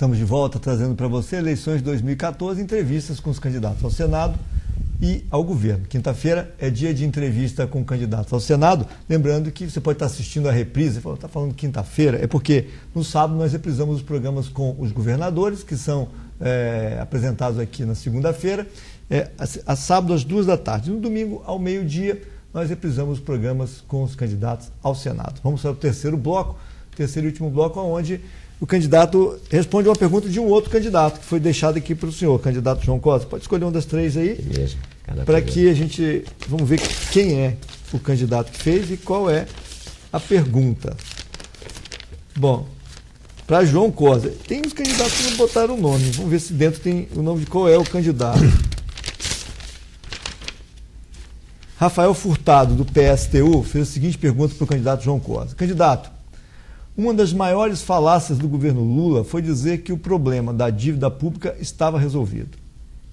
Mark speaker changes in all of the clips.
Speaker 1: Estamos de volta trazendo para você eleições de 2014, entrevistas com os candidatos ao Senado e ao governo. Quinta-feira é dia de entrevista com candidatos ao Senado. Lembrando que você pode estar assistindo a reprise, está falando quinta-feira, é porque no sábado nós reprisamos os programas com os governadores, que são apresentados aqui na segunda-feira, a sábado às 2 da tarde. No domingo, ao meio-dia, nós reprisamos os programas com os candidatos ao Senado. Vamos para o terceiro e último bloco, onde o candidato responde uma pergunta de um outro candidato, que foi deixado aqui para o senhor, candidato João Costa. Pode escolher uma das três aí, para que a gente... Vamos ver quem é o candidato que fez e qual é a pergunta. Bom, para João Costa, tem uns candidatos que não botaram o nome. Vamos ver se dentro tem o nome de qual é o candidato. Rafael Furtado, do PSTU, fez a seguinte pergunta para o candidato João Costa. Candidato, uma das maiores falácias do governo Lula foi dizer que o problema da dívida pública estava resolvido.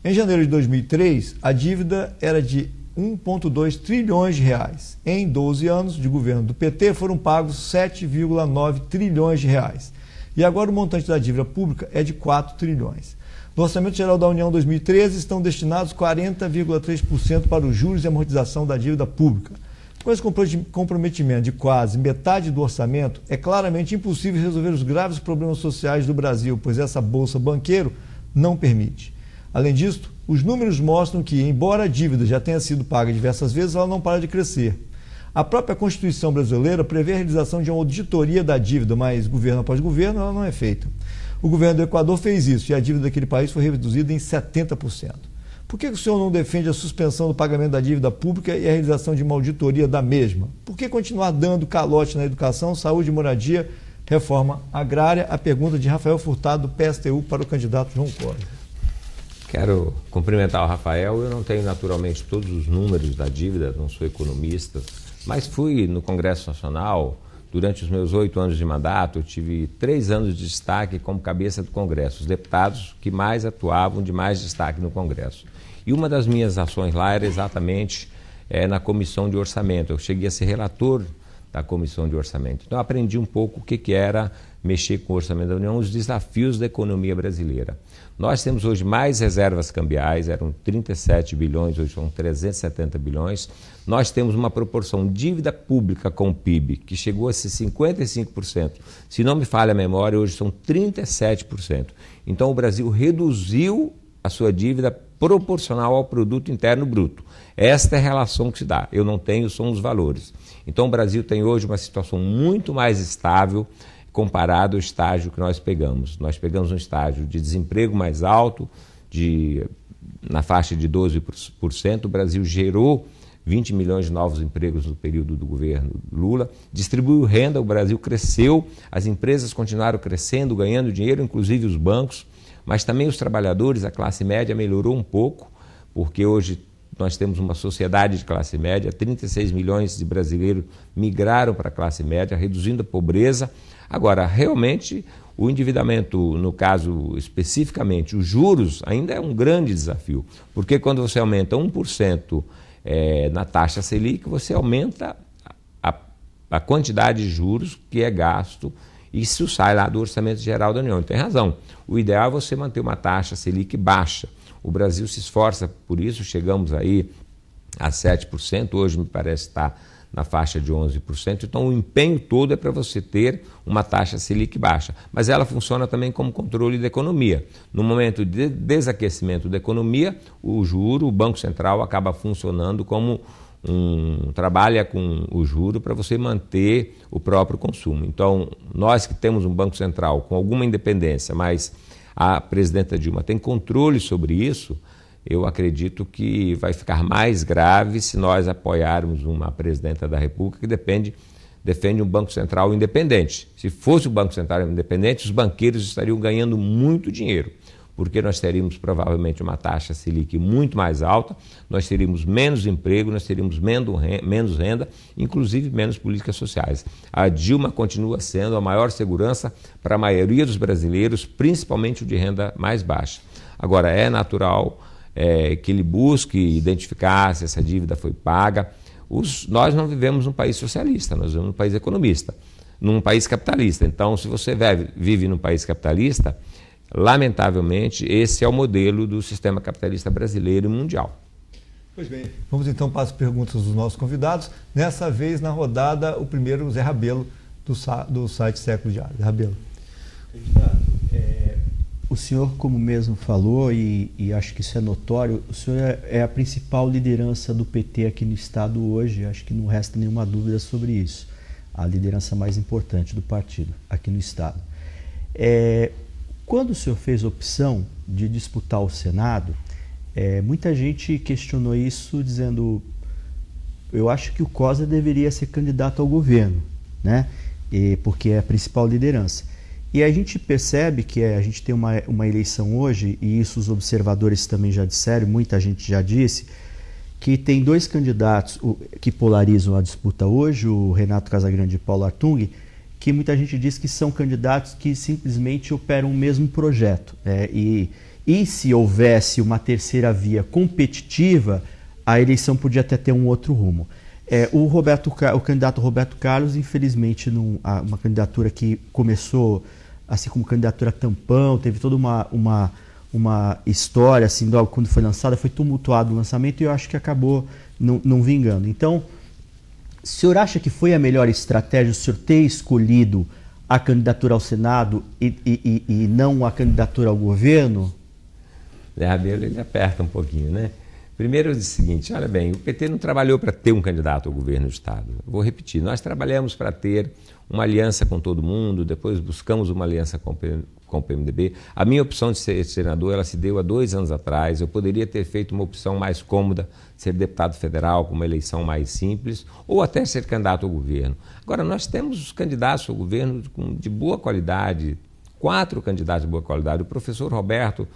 Speaker 1: Em janeiro de 2003, a dívida era de 1,2 trilhões de reais. Em 12 anos de governo do PT, foram pagos 7,9 trilhões de reais. E agora o montante da dívida pública é de 4 trilhões. No Orçamento Geral da União 2013, estão destinados 40,3% para os juros e amortização da dívida pública. Com esse comprometimento de quase metade do orçamento, é claramente impossível resolver os graves problemas sociais do Brasil, pois essa bolsa banqueiro não permite. Além disso, os números mostram que, embora a dívida já tenha sido paga diversas vezes, ela não para de crescer. A própria Constituição brasileira prevê a realização de uma auditoria da dívida, mas governo após governo ela não é feita. O governo do Equador fez isso e a dívida daquele país foi reduzida em 70%. Por que o senhor não defende a suspensão do pagamento da dívida pública e a realização de uma auditoria da mesma? Por que continuar dando calote na educação, saúde, moradia, reforma agrária? A pergunta de Rafael Furtado, do PSTU, para o candidato João Costa.
Speaker 2: Quero cumprimentar o Rafael. Eu não tenho naturalmente todos os números da dívida, não sou economista, mas fui no Congresso Nacional. Durante os meus 8 anos de mandato, eu tive 3 anos de destaque como cabeça do Congresso, os deputados que mais atuavam de mais destaque no Congresso. E uma das minhas ações lá era exatamente na Comissão de Orçamento. Eu cheguei a ser relator da Comissão de Orçamento. Então, eu aprendi um pouco o que era mexer com o Orçamento da União, os desafios da economia brasileira. Nós temos hoje mais reservas cambiais, eram 37 bilhões, hoje são 370 bilhões. Nós temos uma proporção de dívida pública com o PIB que chegou a ser 55%. Se não me falha a memória, hoje são 37%. Então, o Brasil reduziu a sua dívida proporcional ao produto interno bruto. Esta é a relação que se dá. Eu não tenho, são os valores. Então, o Brasil tem hoje uma situação muito mais estável comparado ao estágio que nós pegamos. Nós pegamos um estágio de desemprego mais alto, na faixa de 12%. O Brasil gerou 20 milhões de novos empregos no período do governo Lula, distribuiu renda, o Brasil cresceu, as empresas continuaram crescendo, ganhando dinheiro, inclusive os bancos, mas também os trabalhadores, a classe média melhorou um pouco, porque hoje nós temos uma sociedade de classe média, 36 milhões de brasileiros migraram para a classe média, reduzindo a pobreza. Agora, realmente, o endividamento, no caso especificamente, os juros, ainda é um grande desafio, porque quando você aumenta 1% na taxa Selic, você aumenta a quantidade de juros que é gasto e isso sai lá do Orçamento Geral da União. Tem razão. O ideal é você manter uma taxa Selic baixa. O Brasil se esforça por isso, chegamos aí a 7%, hoje me parece estar na faixa de 11%, então o empenho todo é para você ter uma taxa Selic baixa, mas ela funciona também como controle da economia. No momento de desaquecimento da economia, o Banco Central acaba funcionando como trabalha com o juro para você manter o próprio consumo. Então, nós que temos um Banco Central com alguma independência, mas a presidenta Dilma tem controle sobre isso, eu acredito que vai ficar mais grave se nós apoiarmos uma presidenta da República que defende um Banco Central independente. Se fosse o Banco Central independente, os banqueiros estariam ganhando muito dinheiro, porque nós teríamos provavelmente uma taxa Selic muito mais alta, nós teríamos menos emprego, nós teríamos menos renda, inclusive menos políticas sociais. A Dilma continua sendo a maior segurança para a maioria dos brasileiros, principalmente o de renda mais baixa. Agora, é natural que ele busque identificar se essa dívida foi paga. Nós não vivemos num país socialista, nós vivemos num país economista, num país capitalista. Então, se você vive num país capitalista, lamentavelmente, esse é o modelo do sistema capitalista brasileiro e mundial.
Speaker 1: Pois bem, vamos então para as perguntas dos nossos convidados. Nessa vez, na rodada, o primeiro, o Zé Rabelo, do site Século Diário. Zé Rabelo.
Speaker 3: Candidato, o senhor, como mesmo falou, e acho que isso é notório, o senhor é a principal liderança do PT aqui no Estado hoje, acho que não resta nenhuma dúvida sobre isso. A liderança mais importante do partido aqui no Estado. Quando o senhor fez a opção de disputar o Senado, muita gente questionou isso dizendo, eu acho que o Cosa deveria ser candidato ao governo, né? Porque é a principal liderança. E a gente percebe que a gente tem uma eleição hoje, e isso os observadores também já disseram, muita gente já disse, que tem dois candidatos que polarizam a disputa hoje, o Renato Casagrande e Paulo Artung, que muita gente diz que são candidatos que simplesmente operam o mesmo projeto. E se houvesse uma terceira via competitiva, a eleição podia até ter um outro rumo. O candidato Roberto Carlos, infelizmente, uma candidatura que começou assim como candidatura tampão, teve toda uma história, assim, quando foi lançada, foi tumultuado o lançamento e eu acho que acabou não vingando. Então, o senhor acha que foi a melhor estratégia o senhor ter escolhido a candidatura ao Senado e não a candidatura ao governo?
Speaker 2: Ele aperta um pouquinho, né? Primeiro, eu disse o seguinte, olha bem, o PT não trabalhou para ter um candidato ao governo do Estado. Eu vou repetir, nós trabalhamos para ter uma aliança com todo mundo, depois buscamos uma aliança com o PMDB. A minha opção de ser senador, ela se deu há 2 anos atrás. Eu poderia ter feito uma opção mais cômoda, ser deputado federal, com uma eleição mais simples, ou até ser candidato ao governo. Agora, nós temos os candidatos ao governo de boa qualidade, 4 candidatos de boa qualidade. O professor Roberto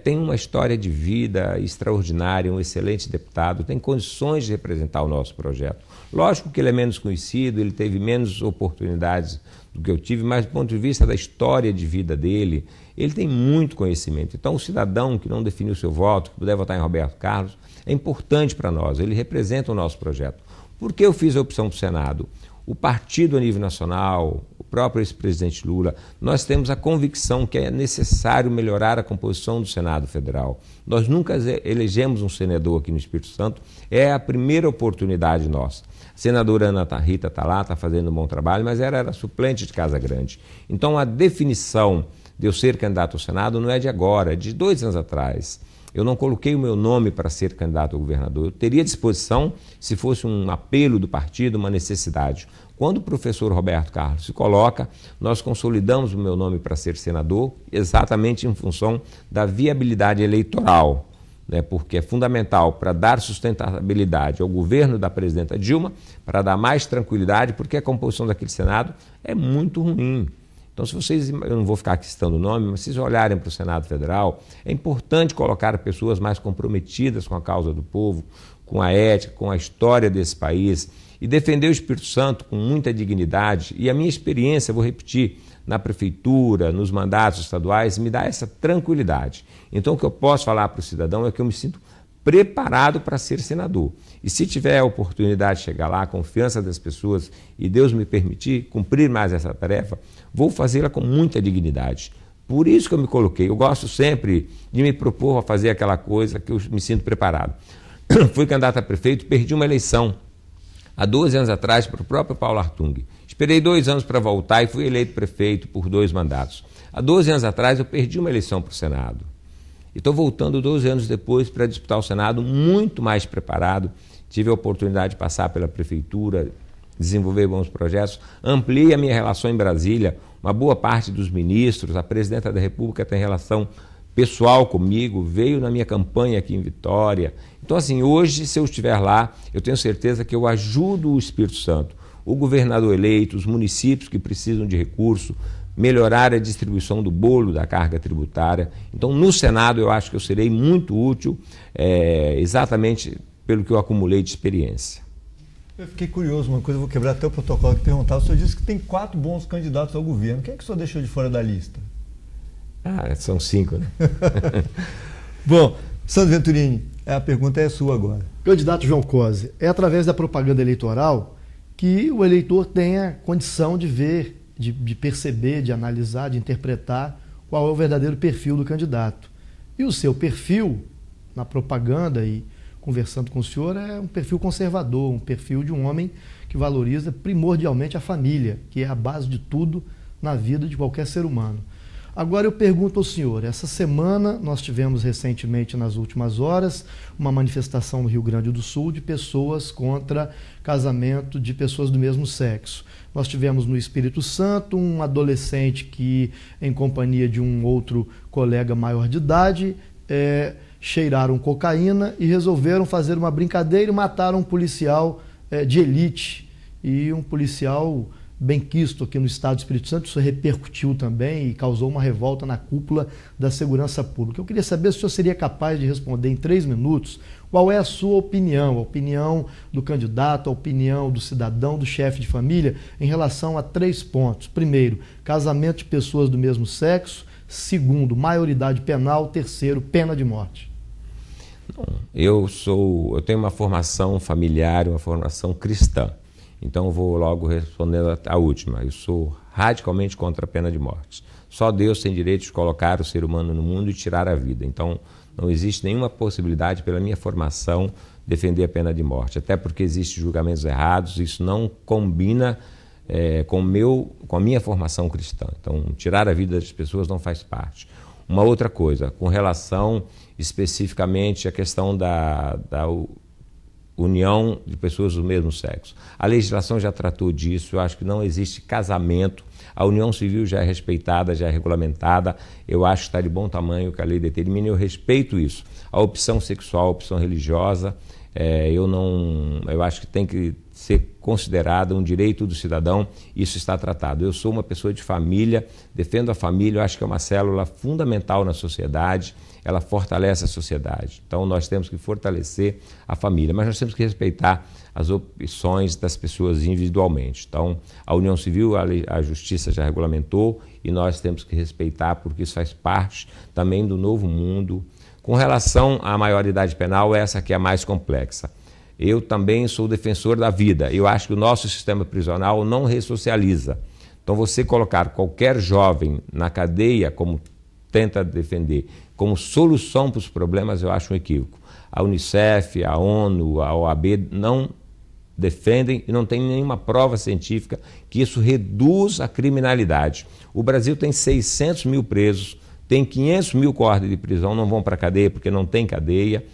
Speaker 2: tem uma história de vida extraordinária, um excelente deputado, tem condições de representar o nosso projeto. Lógico que ele é menos conhecido, ele teve menos oportunidades do que eu tive, mas do ponto de vista da história de vida dele, ele tem muito conhecimento. Então, o cidadão que não definiu seu voto, que puder votar em Roberto Carlos, é importante para nós, ele representa o nosso projeto. Por que eu fiz a opção para o Senado? O partido a nível nacional, o próprio ex-presidente Lula, nós temos a convicção que é necessário melhorar a composição do Senado Federal. Nós nunca elegemos um senador aqui no Espírito Santo, é a primeira oportunidade nossa. A senadora Ana Rita está lá, está fazendo um bom trabalho, mas era suplente de Casagrande. Então a definição de eu ser candidato ao Senado não é de agora, é de 2 anos atrás. Eu não coloquei o meu nome para ser candidato a governador. Eu teria disposição se fosse um apelo do partido, uma necessidade. Quando o professor Roberto Carlos se coloca, nós consolidamos o meu nome para ser senador exatamente em função da viabilidade eleitoral, né? Porque é fundamental para dar sustentabilidade ao governo da presidenta Dilma, para dar mais tranquilidade, porque a composição daquele Senado é muito ruim. Então, se vocês, eu não vou ficar aqui citando o nome, mas se vocês olharem para o Senado Federal, é importante colocar pessoas mais comprometidas com a causa do povo, com a ética, com a história desse país, e defender o Espírito Santo com muita dignidade. E a minha experiência, vou repetir, na prefeitura, nos mandatos estaduais, me dá essa tranquilidade. Então, o que eu posso falar para o cidadão é que eu me sinto preparado para ser senador. E se tiver a oportunidade de chegar lá, a confiança das pessoas e Deus me permitir cumprir mais essa tarefa, vou fazê-la com muita dignidade. Por isso que eu me coloquei. Eu gosto sempre de me propor a fazer aquela coisa que eu me sinto preparado. Fui candidato a prefeito, perdi uma eleição há 12 anos atrás para o próprio Paulo Artung. Esperei 2 anos para voltar e fui eleito prefeito por 2 mandatos. Há 12 anos atrás eu perdi uma eleição para o Senado. E estou voltando 12 anos depois para disputar o Senado muito mais preparado. Tive a oportunidade de passar pela prefeitura, desenvolver bons projetos, ampliei a minha relação em Brasília. Uma boa parte dos ministros, a presidenta da República tem relação pessoal comigo, veio na minha campanha aqui em Vitória. Então, assim, hoje, se eu estiver lá, eu tenho certeza que eu ajudo o Espírito Santo, o governador eleito, os municípios que precisam de recurso, melhorar a distribuição do bolo da carga tributária. Então, no Senado, eu acho que eu serei muito útil, exatamente pelo que eu acumulei de experiência.
Speaker 1: Eu fiquei curioso, uma coisa, eu vou quebrar até o protocolo que perguntava. O senhor disse que tem 4 bons candidatos ao governo. Quem é que o senhor deixou de fora da lista?
Speaker 2: São 5, né?
Speaker 1: Bom, Sandro Venturini, a pergunta é sua agora.
Speaker 4: Candidato João Cosa, é através da propaganda eleitoral que o eleitor tenha condição de ver, de perceber, de analisar, de interpretar qual é o verdadeiro perfil do candidato. E o seu perfil, na propaganda e conversando com o senhor, é um perfil conservador, um perfil de um homem que valoriza primordialmente a família, que é a base de tudo na vida de qualquer ser humano. Agora eu pergunto ao senhor, essa semana nós tivemos recentemente, nas últimas horas, uma manifestação no Rio Grande do Sul de pessoas contra casamento de pessoas do mesmo sexo. Nós tivemos no Espírito Santo um adolescente que, em companhia de um outro colega maior de idade, cheiraram cocaína e resolveram fazer uma brincadeira e mataram um policial de elite e um policial benquisto aqui no estado do Espírito Santo. Isso repercutiu também e causou uma revolta na cúpula da segurança pública. Eu queria saber se o senhor seria capaz de responder em 3 minutos qual é a sua opinião, a opinião do candidato, a opinião do cidadão, do chefe de família, em relação a 3 pontos. Primeiro, casamento de pessoas do mesmo sexo. Segundo, maioridade penal. Terceiro, pena de morte.
Speaker 2: Eu tenho uma formação familiar, uma formação cristã. Então eu vou logo respondendo a última. Eu sou radicalmente contra a pena de morte. Só Deus tem direito de colocar o ser humano no mundo e tirar a vida. Então não existe nenhuma possibilidade, pela minha formação, defender a pena de morte. Até porque existem julgamentos errados, isso não combina com a minha formação cristã. Então tirar a vida das pessoas não faz parte. Uma outra coisa, com relação especificamente à questão da união de pessoas do mesmo sexo. A legislação já tratou disso, eu acho que não existe casamento, a união civil já é respeitada, já é regulamentada, eu acho que está de bom tamanho que a lei determina, eu respeito isso. A opção sexual, a opção religiosa, eu acho que tem que ser considerada um direito do cidadão, isso está tratado. Eu sou uma pessoa de família, defendo a família, eu acho que é uma célula fundamental na sociedade, ela fortalece a sociedade. Então nós temos que fortalecer a família, mas nós temos que respeitar as opções das pessoas individualmente. Então a união civil, a justiça já regulamentou e nós temos que respeitar porque isso faz parte também do novo mundo. Com relação à maioridade penal, essa que é a mais complexa. Eu também sou defensor da vida. Eu acho que o nosso sistema prisional não ressocializa. Então você colocar qualquer jovem na cadeia, como tenta defender, como solução para os problemas, eu acho um equívoco. A Unicef, a ONU, a OAB não defendem e não tem nenhuma prova científica que isso reduz a criminalidade. O Brasil tem 600 mil presos, tem 500 mil com ordem de prisão, não vão para a cadeia porque não tem cadeia.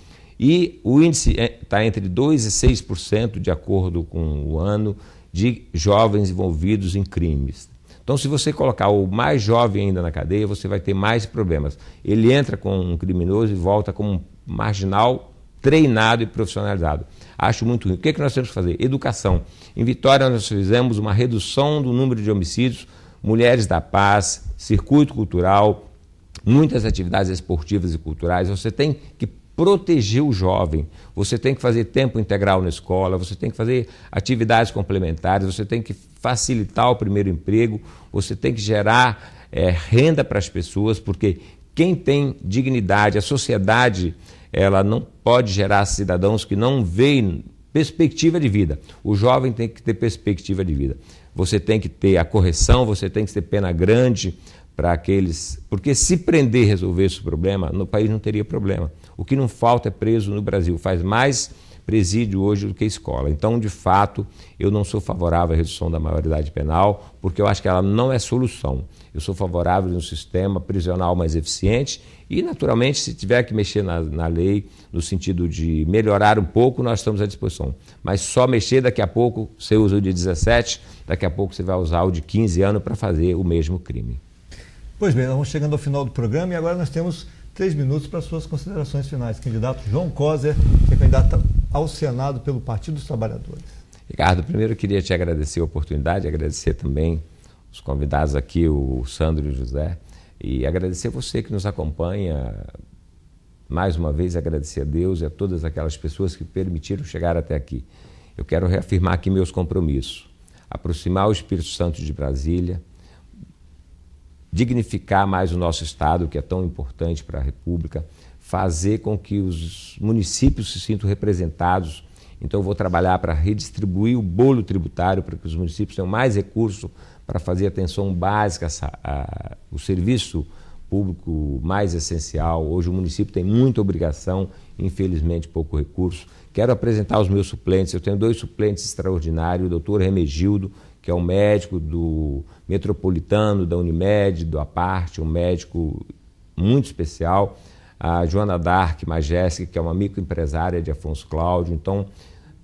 Speaker 2: E o índice está entre 2% e 6%, de acordo com o ano, de jovens envolvidos em crimes. Então, se você colocar o mais jovem ainda na cadeia, você vai ter mais problemas. Ele entra como um criminoso e volta como um marginal treinado e profissionalizado. Acho muito ruim. O que nós temos que fazer? Educação. Em Vitória, nós fizemos uma redução do número de homicídios, Mulheres da Paz, circuito cultural, muitas atividades esportivas e culturais. Você tem que proteger o jovem, você tem que fazer tempo integral na escola, você tem que fazer atividades complementares, você tem que facilitar o primeiro emprego, você tem que gerar renda para as pessoas, porque quem tem dignidade, a sociedade, ela não pode gerar cidadãos que não veem perspectiva de vida. O jovem tem que ter perspectiva de vida. Você tem que ter a correção, você tem que ter pena grande para aqueles... Porque se prender e resolver esse problema, no país não teria problema. O que não falta é preso no Brasil. Faz mais presídio hoje do que escola. Então, de fato, eu não sou favorável à redução da maioridade penal, porque eu acho que ela não é solução. Eu sou favorável a um sistema prisional mais eficiente e, naturalmente, se tiver que mexer na lei, no sentido de melhorar um pouco, nós estamos à disposição. Mas só mexer, daqui a pouco você usa o de 17, daqui a pouco você vai usar o de 15 anos para fazer o mesmo crime.
Speaker 1: Pois bem, nós vamos chegando ao final do programa e agora nós temos 3 minutos para suas considerações finais. Candidato João Coser, que é candidato ao Senado pelo Partido dos Trabalhadores.
Speaker 2: Ricardo, primeiro eu queria te agradecer a oportunidade, agradecer também os convidados aqui, o Sandro e o José, e agradecer você que nos acompanha. Mais uma vez, agradecer a Deus e a todas aquelas pessoas que permitiram chegar até aqui. Eu quero reafirmar aqui meus compromissos. Aproximar o Espírito Santo de Brasília, dignificar mais o nosso Estado, que é tão importante para a República, fazer com que os municípios se sintam representados. Então, eu vou trabalhar para redistribuir o bolo tributário, para que os municípios tenham mais recursos para fazer atenção básica, o serviço público mais essencial. Hoje o município tem muita obrigação, infelizmente pouco recurso. Quero apresentar os meus suplentes. Eu tenho 2 suplentes extraordinários, o doutor Remegildo, que é um médico do Metropolitano, da Unimed, do Aparte, um médico muito especial. A Joana Dark Majestic, que é uma microempresária de Afonso Cláudio. Então,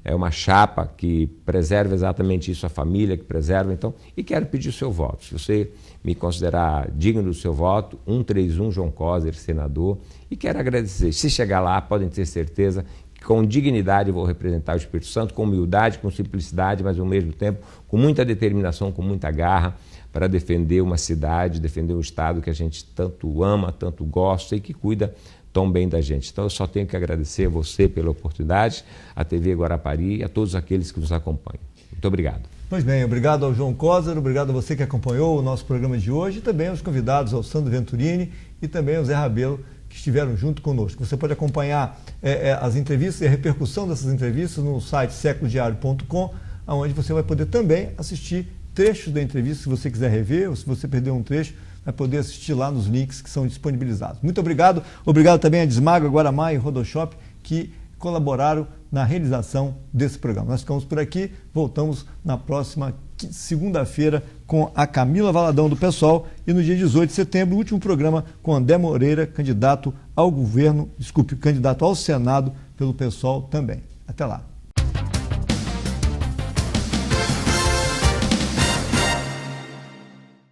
Speaker 2: é uma chapa que preserva exatamente isso, a família que preserva. Então, e quero pedir o seu voto. Se você me considerar digno do seu voto, 131 João Coser, senador. E quero agradecer. Se chegar lá, podem ter certeza que com dignidade vou representar o Espírito Santo, com humildade, com simplicidade, mas ao mesmo tempo com muita determinação, com muita garra, para defender uma cidade, defender um estado que a gente tanto ama, tanto gosta e que cuida tão bem da gente. Então eu só tenho que agradecer a você pela oportunidade, a TV Guarapari e a todos aqueles que nos acompanham. Muito obrigado.
Speaker 1: Pois bem, obrigado ao João Coser, obrigado a você que acompanhou o nosso programa de hoje e também aos convidados, ao Sandro Venturini e também ao Zé Rabelo, que estiveram junto conosco. Você pode acompanhar as entrevistas e a repercussão dessas entrevistas no site séculodiario.com, onde você vai poder também assistir trechos da entrevista, se você quiser rever ou se você perdeu um trecho, vai poder assistir lá nos links que são disponibilizados. Muito obrigado. Obrigado também a Desmaga, Guaramá e Rodoshop, que colaboraram na realização desse programa. Nós ficamos por aqui, voltamos na próxima segunda-feira com a Camila Valadão do PSOL e no dia 18 de setembro, o último programa com André Moreira, candidato ao Senado pelo PSOL também. Até lá.